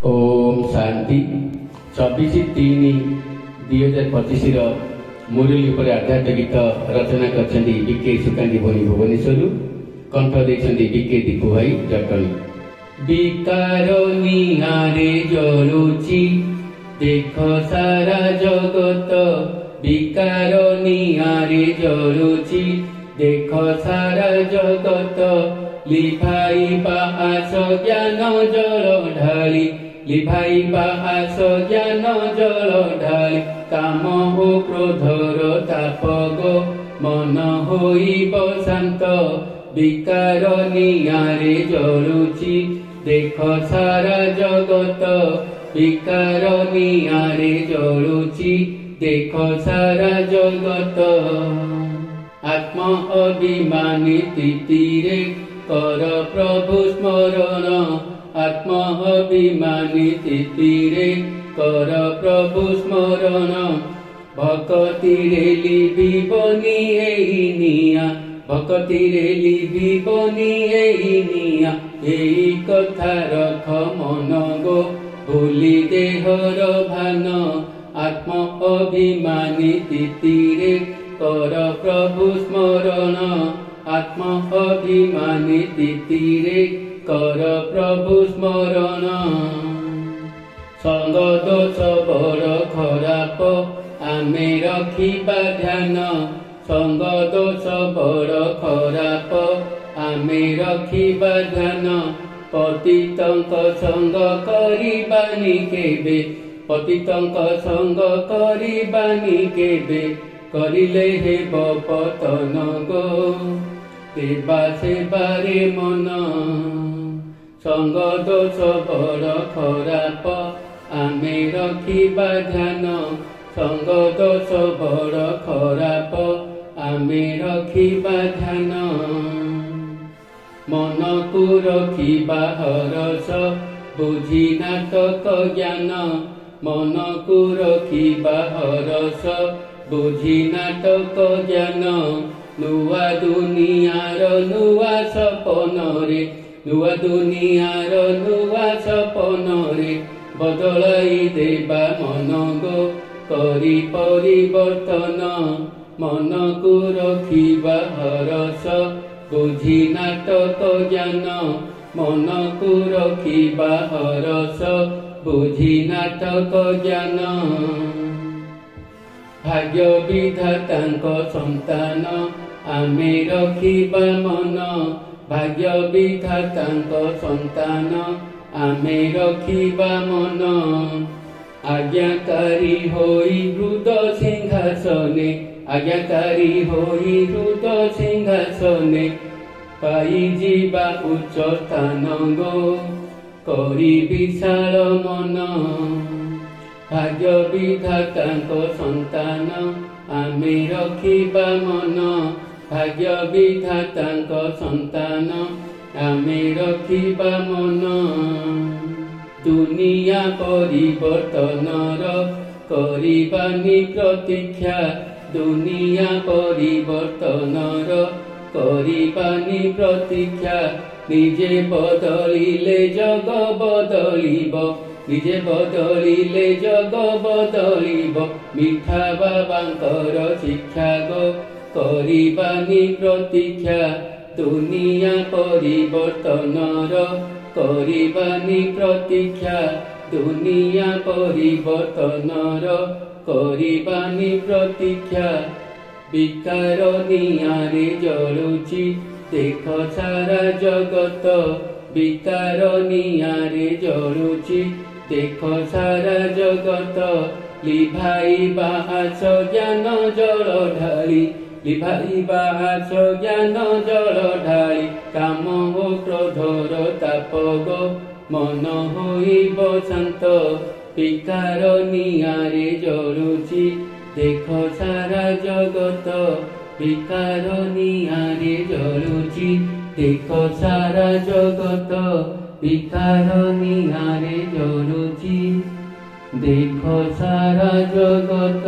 ओम शांति 24/3/2025 मुरली पर आधारित गीत रचना कर बीके सुकांडी भोनी भुवनेश्वर कंठ देखते बीके दीपू भाई जटणी। विकार निहारे जलुची देख सारा जगत, विकार निहारे जलुची देख सारा जगत, लिभाइबा आस ज्ञान जल ढाली, लिभाइबा आस ज्ञान जल ढाली, काम हो क्रोधर ताप गो मन होइब शांत, विकार निहारे जलुची देख सारा जगत, विकार निहारे जलुची देख सारा जगत। आत्म अभिमानी तीरे कर प्रभु स्मरण, आत्म अभिमानी तीरे कर प्रभु स्मरण, भक्ति रे लिभिबनी एही निया, भक्ति रे लिभिबनी एही निया, एही कथा रख मन गो भूली देहर भान, आत्म अभिमानी तीरे कर प्रभु स्मरण, आत्म अभिमानी तीरे कर प्रभु स्मरण। संग दोष बड़ खराप आमे रखिबा ध्यान, संग दोष बड़ खराप आमे रखिबा ध्यान, पतितंक संग करिबानी केबे, पतितंक संग करिबानी केबे, करिले हेब पतन गो सेवा सेवारे मन। संग दोष बड़ खराप आमे रखिबा ध्यान, संग दोष बड़ खराप आमे रखिबा ध्यान, मन को रखिबा हरस बुझी नाटक ज्ञान, मन को रखिबा हरस बुझी नाटक ज्ञान, नुआ दुनियार नुआ सपन रे, नुआ दुनियार नुआ सपन रे, बदलाई देबा मन गो करी परिवर्तन, मन को रखिबा हरस बुझी नाटक ज्ञान, मन को रखिबा हरस बुझी नाटक ज्ञान। भाग्य विधातांक संतान आमे रखिबा मन, भाग्य विधातांक संतान आमे रखिबा मन, आज्ञाकारी होई हृद सिंहासने, आज्ञाकारी होई हृद सिंहासने, पाई जीवा उच्च स्थान गो करी विशाल मन, भाग्य विधातांक संतान आमे रखिबा मन, भाग्य विधातांक संतान आमे रखिबा मन। दुनिया परिवर्तनर करिबानी प्रतीक्षा, दुनिया परिवर्तनर करिबानी प्रतीक्षा, निजे बदलिले जग बदलिब, निजे बदलिले जग बदलिब, मिठा बाबांकर शिक्षा गो करिबानी प्रतीक्षा, दुनिया परिवर्तनर करिबानी प्रतीक्षा, दुनिया परिवर्तनर करिबानी प्रतीक्षा, विकार निहारे जलुची देख सारा जगत, विकार निहारे जलुची देख सारा जगत, लिभाइबा आस ज्ञान जल ढाली, लिभाइबा आस ज्ञान जल ढाली, काम हो क्रोधर ताप गो मन होइब शांत, विकार निहारे जलुची देख सारा जगत, विकार निहारे जलुची देख सारा जगत, विकार निहारे जलुची देख सारा जगत।